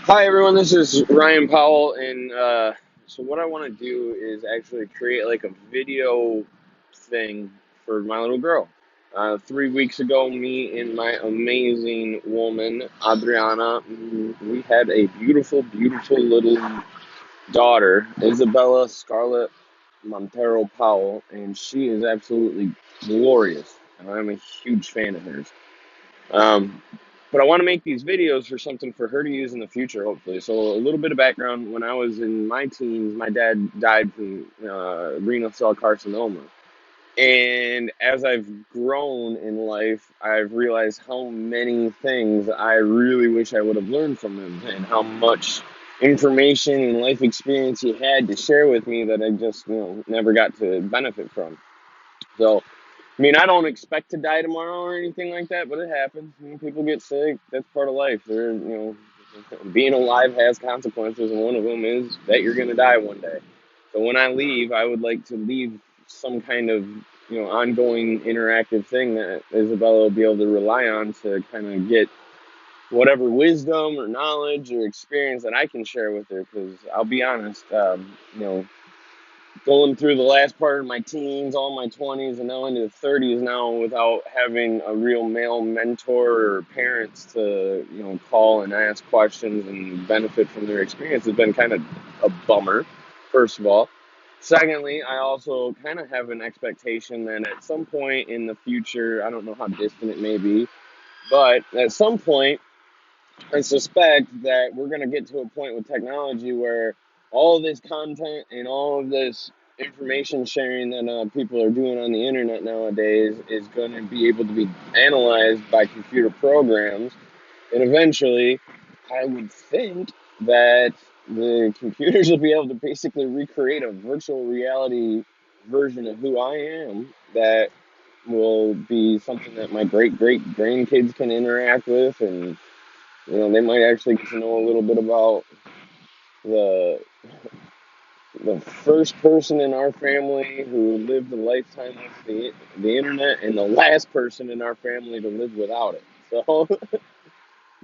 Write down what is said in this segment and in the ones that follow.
Hi everyone, this is Ryan Powell, and so what I want to do is actually create like a video thing for my little girl. 3 weeks ago, me and my amazing woman Adriana, we had a beautiful, beautiful little daughter, Isabella Scarlett Montero Powell, and she is absolutely glorious, and I'm a huge fan of hers. Um, but I want to make these videos for something for her to use in the future, hopefully. So a little bit of background: when I was in my teens, my dad died from renal cell carcinoma, and as I've grown in life, I've realized how many things I really wish I would have learned from him, and how much information and life experience he had to share with me that I just never got to benefit from. So I mean, I don't expect to die tomorrow or anything like that, but it happens. People get sick. That's part of life. Being alive has consequences, and one of them is that you're going to die one day. So when I leave, I would like to leave some kind of, ongoing interactive thing that Isabella will be able to rely on to kind of get whatever wisdom or knowledge or experience that I can share with her. Because I'll be honest, going through the last part of my teens, all my 20s, and now into the 30s now without having a real male mentor or parents to, call and ask questions and benefit from their experience has been kind of a bummer, first of all. Secondly, I also kind of have an expectation that at some point in the future, I don't know how distant it may be, but at some point, I suspect that we're going to get to a point with technology where all of this content and all of this information sharing that people are doing on the internet nowadays is going to be able to be analyzed by computer programs. And eventually, I would think that the computers will be able to basically recreate a virtual reality version of who I am that will be something that my great great grandkids can interact with, and they might actually get to know a little bit about the the first person in our family who lived a lifetime with the internet, and the last person in our family to live without it. So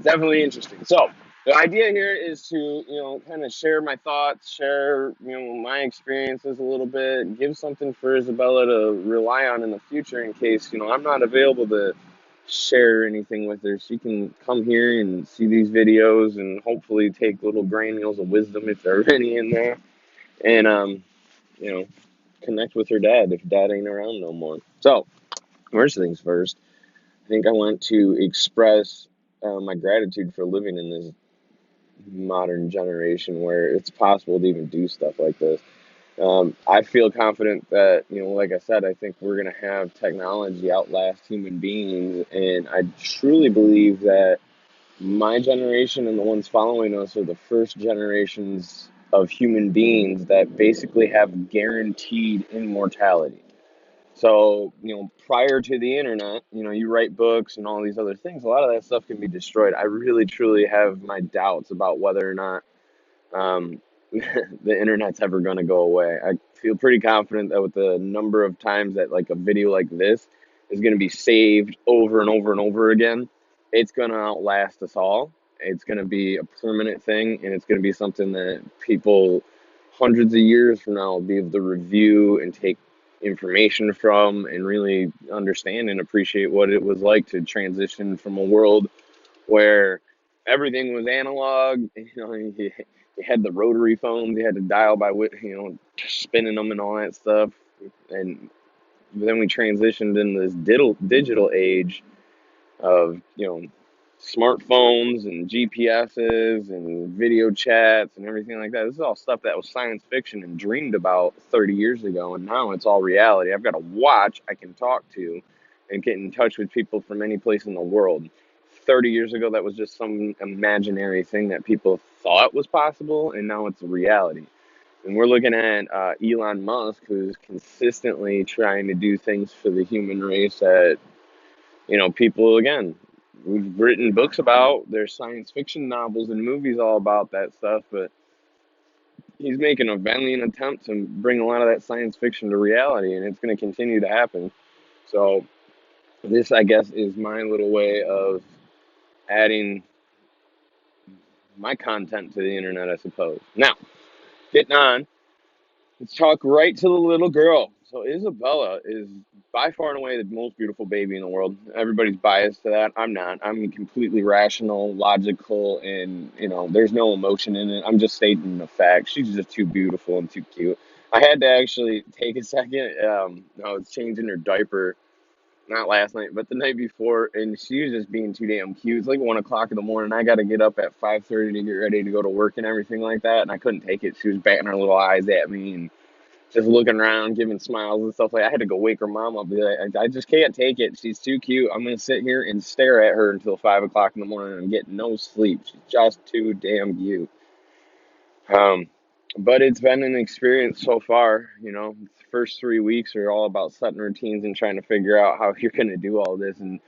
definitely interesting. So the idea here is to kind of share my thoughts, share my experiences a little bit, give something for Isabella to rely on in the future in case I'm not available to share anything with her. She can come here and see these videos and hopefully take little granules of wisdom if there are any in there, and you know connect with her dad if dad ain't around no more. So first things first, I think I want to express my gratitude for living in this modern generation where it's possible to even do stuff like this. I feel confident that, like I said, I think we're going to have technology outlast human beings. And I truly believe that my generation and the ones following us are the first generations of human beings that basically have guaranteed immortality. So, prior to the internet, you write books and all these other things, a lot of that stuff can be destroyed. I really, truly have my doubts about whether or not um, the internet's ever going to go away. I feel pretty confident that with the number of times that like a video like this is going to be saved over and over and over again, it's going to outlast us all. It's going to be a permanent thing, and it's going to be something that people hundreds of years from now will be able to review and take information from and really understand and appreciate what it was like to transition from a world where everything was analog. You had the rotary phones. You had to dial by spinning them and all that stuff. And then we transitioned into this digital age of smartphones and GPSs and video chats and everything like that. This is all stuff that was science fiction and dreamed about 30 years ago, and now it's all reality. I've got a watch I can talk to and get in touch with people from any place in the world. 30 years ago, that was just some imaginary thing that people thought was possible, and now it's a reality. And we're looking at Elon Musk, who's consistently trying to do things for the human race that people, again, we've written books about. There's science fiction novels and movies all about that stuff, but he's making a valiant attempt to bring a lot of that science fiction to reality, and it's going to continue to happen. So this, I guess, is my little way of adding my content to the internet, I suppose. Now, getting on, let's talk right to the little girl. So Isabella is by far and away the most beautiful baby in the world. Everybody's biased to that. I'm not. I'm completely rational, logical, and there's no emotion in it. I'm just stating the fact. She's just too beautiful and too cute. I had to actually take a second. I was changing her diaper, not last night, but the night before, and she was just being too damn cute. It's like 1 o'clock in the morning. I got to get up at 5:30 to get ready to go to work and everything like that, and I couldn't take it. She was batting her little eyes at me and just looking around, giving smiles and stuff like that. I had to go wake her mom up. Be like, I just can't take it. She's too cute. I'm gonna sit here and stare at her until 5 o'clock in the morning and get no sleep. She's just too damn cute. Um, but it's been an experience so far. The first 3 weeks are all about setting routines and trying to figure out how you're gonna do all this. And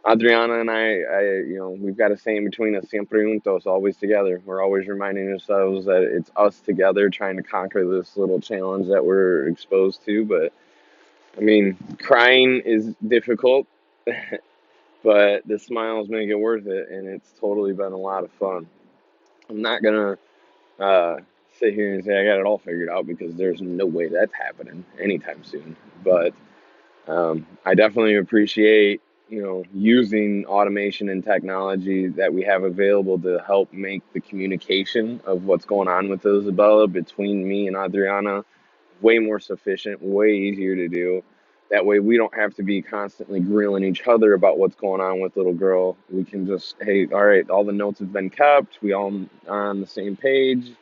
Adriana and we've got a saying between us, siempre juntos, always together. We're always reminding ourselves that it's us together trying to conquer this little challenge that we're exposed to. But I mean, crying is difficult, but the smiles make it worth it, and it's totally been a lot of fun. I'm not gonna uh, sit here and say I got it all figured out because there's no way that's happening anytime soon. But I definitely appreciate, using automation and technology that we have available to help make the communication of what's going on with Isabella between me and Adriana way more sufficient, way easier to do. That way, we don't have to be constantly grilling each other about what's going on with little girl. We can just, hey, all right, all the notes have been kept. We all are on the same page,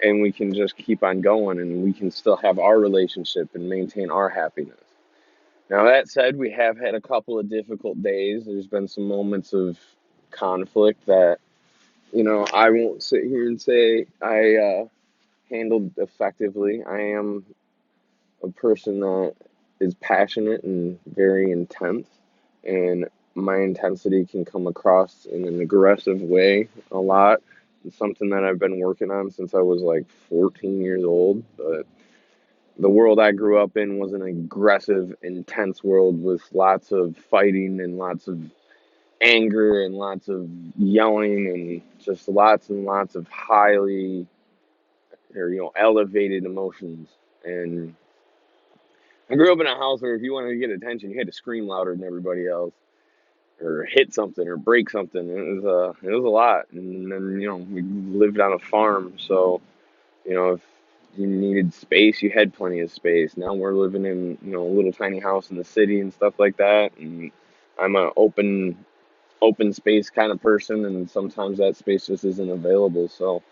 and we can just keep on going, and we can still have our relationship and maintain our happiness. Now, that said, we have had a couple of difficult days. There's been some moments of conflict that, I won't sit here and say I handled effectively. I am a person that is passionate and very intense, and my intensity can come across in an aggressive way a lot. It's something that I've been working on since I was like 14 years old, but the world I grew up in was an aggressive, intense world with lots of fighting and lots of anger and lots of yelling and just lots and lots of highly or elevated emotions. And I grew up in a house where if you wanted to get attention, you had to scream louder than everybody else, or hit something, or break something. It was a lot. And then we lived on a farm, so if you needed space, you had plenty of space. Now we're living in a little tiny house in the city and stuff like that. And I'm a open space kind of person, and sometimes that space just isn't available. So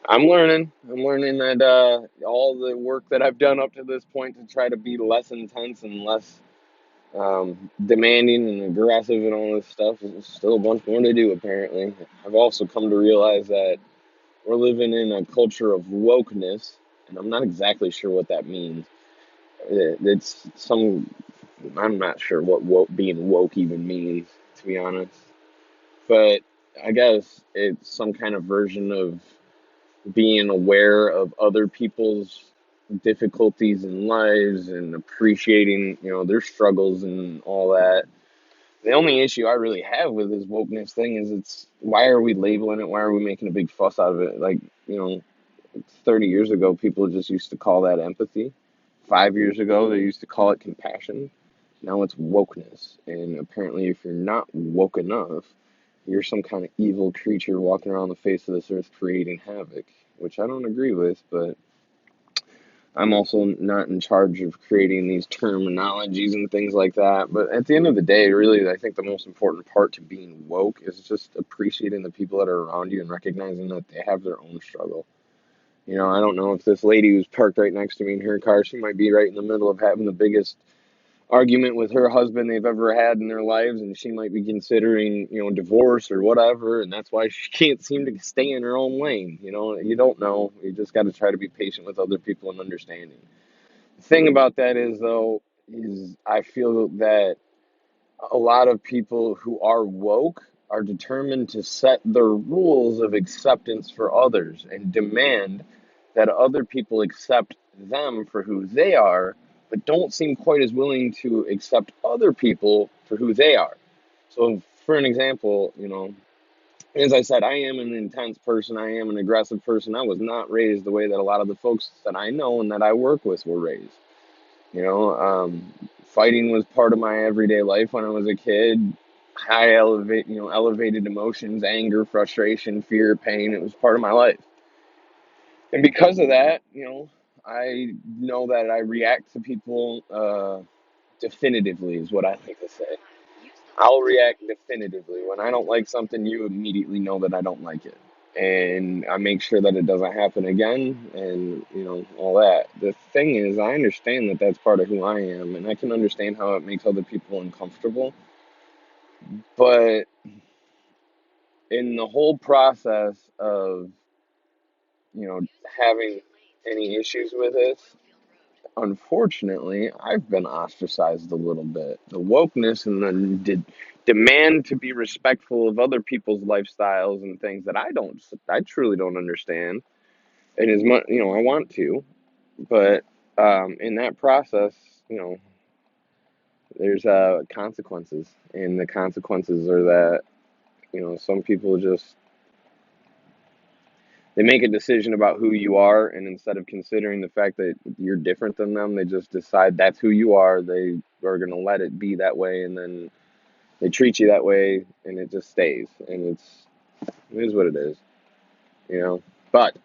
I'm learning. I'm learning that all the work that I've done up to this point to try to be less intense and less demanding and aggressive and all this stuff is still a bunch more to do, apparently. I've also come to realize that we're living in a culture of wokeness, and I'm not exactly sure what that means. It's I'm not sure what being woke even means, to be honest. But I guess it's some kind of version of being aware of other people's difficulties in lives and appreciating, their struggles and all that. The only issue I really have with this wokeness thing is it's why are we labeling it? Why are we making a big fuss out of it? Like, 30 years ago, people just used to call that empathy. 5 years ago, they used to call it compassion. Now it's wokeness. And apparently, if you're not woke enough, you're some kind of evil creature walking around the face of this earth creating havoc, which I don't agree with, but I'm also not in charge of creating these terminologies and things like that. But at the end of the day, really, I think the most important part to being woke is just appreciating the people that are around you and recognizing that they have their own struggle. I don't know if this lady who's parked right next to me in her car, she might be right in the middle of having the biggest argument with her husband they've ever had in their lives, and she might be considering, divorce or whatever, and that's why she can't seem to stay in her own lane. You don't know. You just got to try to be patient with other people and understanding. The thing about that is, though, is I feel that a lot of people who are woke are determined to set the rules of acceptance for others and demand that other people accept them for who they are, but don't seem quite as willing to accept other people for who they are. So, for an example, As I said, I am an intense person. I am an aggressive person. I was not raised the way that a lot of the folks that I know and that I work with were raised. You know, fighting was part of my everyday life when I was a kid. Elevated emotions, anger, frustration, fear, pain. It was part of my life. And because of that, I know that I react to people definitively, is what I like to say. I'll react definitively. When I don't like something, you immediately know that I don't like it. And I make sure that it doesn't happen again and, all that. The thing is, I understand that that's part of who I am, and I can understand how it makes other people uncomfortable. But in the whole process of, you know, having any issues with it, unfortunately, I've been ostracized a little bit. The wokeness and the demand to be respectful of other people's lifestyles and things that I truly don't understand. And as much, I want to, but in that process, you know, there's consequences, and the consequences are that some people just they make a decision about who you are, and instead of considering the fact that you're different than them, they just decide that's who you are. They are going to let it be that way, and then they treat you that way, and it just stays. And it is what it is, you know. But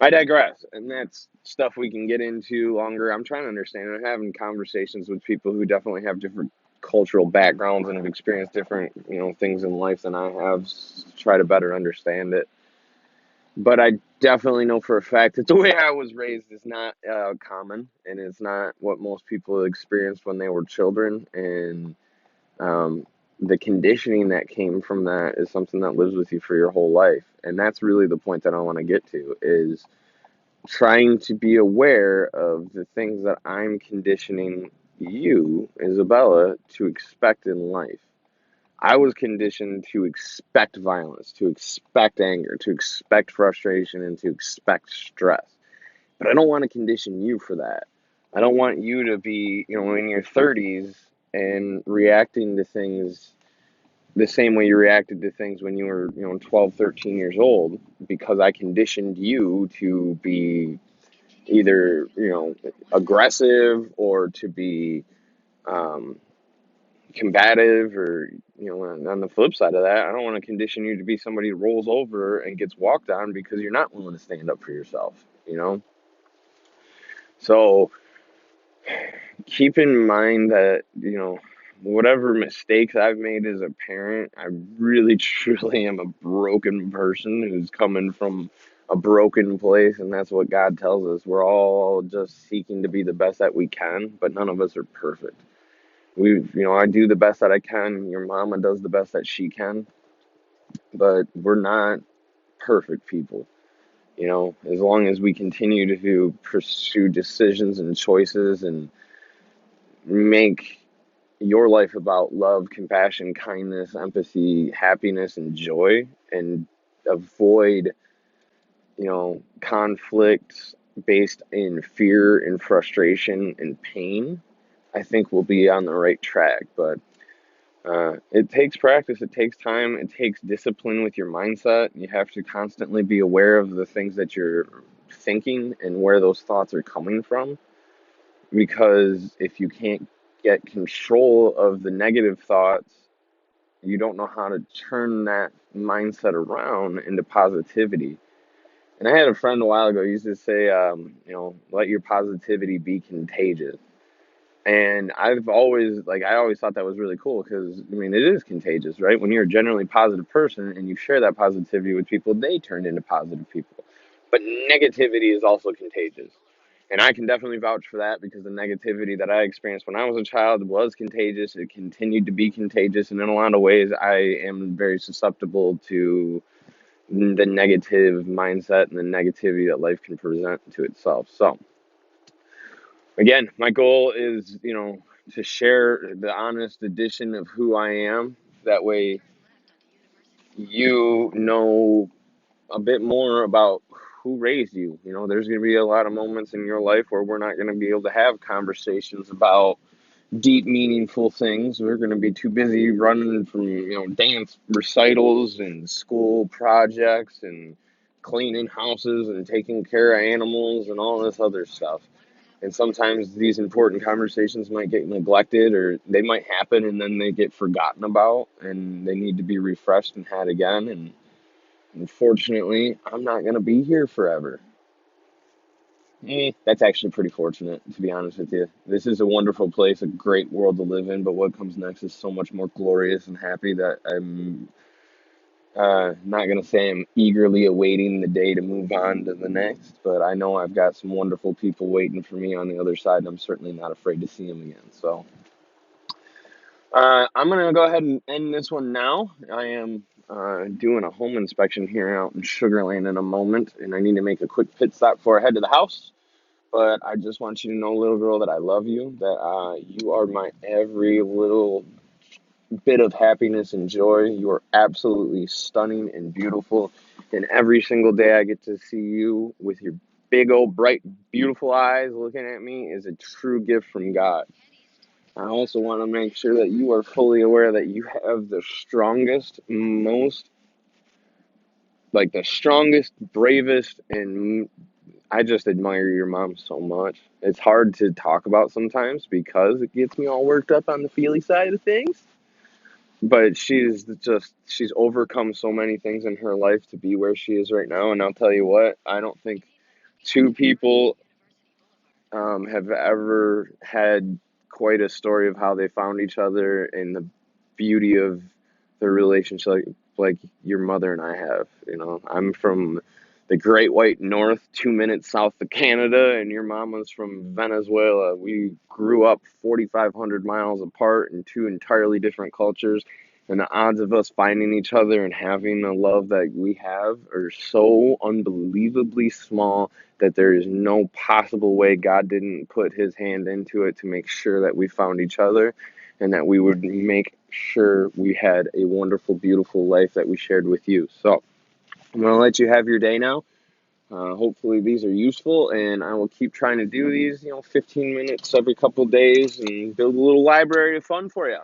I digress, and that's stuff we can get into longer. I'm trying to understand. I'm having conversations with people who definitely have different cultural backgrounds and have experienced different, things in life than I have, to try to better understand it. But I definitely know for a fact that the way I was raised is not common, and it's not what most people experienced when they were children. And um, the conditioning that came from that is something that lives with you for your whole life. And that's really the point that I want to get to, is trying to be aware of the things that I'm conditioning you, Isabella, to expect in life. I was conditioned to expect violence, to expect anger, to expect frustration, and to expect stress. But I don't want to condition you for that. I don't want you to be, in your 30s and reacting to things the same way you reacted to things when you were, 12, 13 years old, because I conditioned you to be either, aggressive, or to be um, combative, or on the flip side of that, I don't want to condition you to be somebody who rolls over and gets walked on because you're not willing to stand up for yourself. So keep in mind that whatever mistakes I've made as a parent, I really truly am a broken person who's coming from a broken place, and that's what God tells us. We're all just seeking to be the best that we can, but none of us are perfect. I do the best that I can. Your mama does the best that she can, but we're not perfect people. As long as we continue to pursue decisions and choices and make your life about love, compassion, kindness, empathy, happiness, and joy, and avoid, conflicts based in fear and frustration and pain, I think we'll be on the right track. But it takes practice, it takes time, it takes discipline with your mindset. You have to constantly be aware of the things that you're thinking and where those thoughts are coming from. Because if you can't get control of the negative thoughts, you don't know how to turn that mindset around into positivity. And I had a friend a while ago used to say, let your positivity be contagious. And I always thought that was really cool, because, I mean, it is contagious, right? When you're a generally positive person and you share that positivity with people, they turn into positive people. But negativity is also contagious. And I can definitely vouch for that, because the negativity that I experienced when I was a child was contagious. It continued to be contagious. And in a lot of ways, I am very susceptible to the negative mindset and the negativity that life can present to itself. So, again, my goal is, to share the honest edition of who I am. That way, you know a bit more about who raised you. There's going to be a lot of moments in your life where we're not going to be able to have conversations about, deep, meaningful things. We're going to be too busy running from, dance recitals and school projects and cleaning houses and taking care of animals and all this other stuff. And sometimes these important conversations might get neglected, or they might happen and then they get forgotten about and they need to be refreshed and had again. And unfortunately, I'm not going to be here forever. That's actually pretty fortunate, to be honest with you. This is a wonderful place, a great world to live in, but what comes next is so much more glorious and happy that I'm not going to say I'm eagerly awaiting the day to move on to the next, but I know I've got some wonderful people waiting for me on the other side, and I'm certainly not afraid to see them again. So I'm going to go ahead and end this one now. I am doing a home inspection here out in Sugarland in a moment, and I need to make a quick pit stop before I head to the house. But I just want you to know, little girl, that I love you, that you are my every little bit of happiness and joy. You are absolutely stunning and beautiful. And every single day I get to see you with your big old bright, beautiful eyes looking at me is a true gift from God. I also want to make sure that you are fully aware that you have the strongest, the strongest, bravest, and I just admire your mom so much. It's hard to talk about sometimes because it gets me all worked up on the feely side of things. But she's overcome so many things in her life to be where she is right now. And I'll tell you what, I don't think two people have ever had quite a story of how they found each other and the beauty of their relationship like your mother and I have. I'm from the Great White North, 2 minutes south of Canada, and your mom was from Venezuela. We grew up 4,500 miles apart in two entirely different cultures, and the odds of us finding each other and having the love that we have are so unbelievably small that there is no possible way God didn't put his hand into it to make sure that we found each other and that we would make sure we had a wonderful, beautiful life that we shared with you. So I'm going to let you have your day now. Hopefully these are useful, and I will keep trying to do these, 15 minutes every couple days and build a little library of fun for you.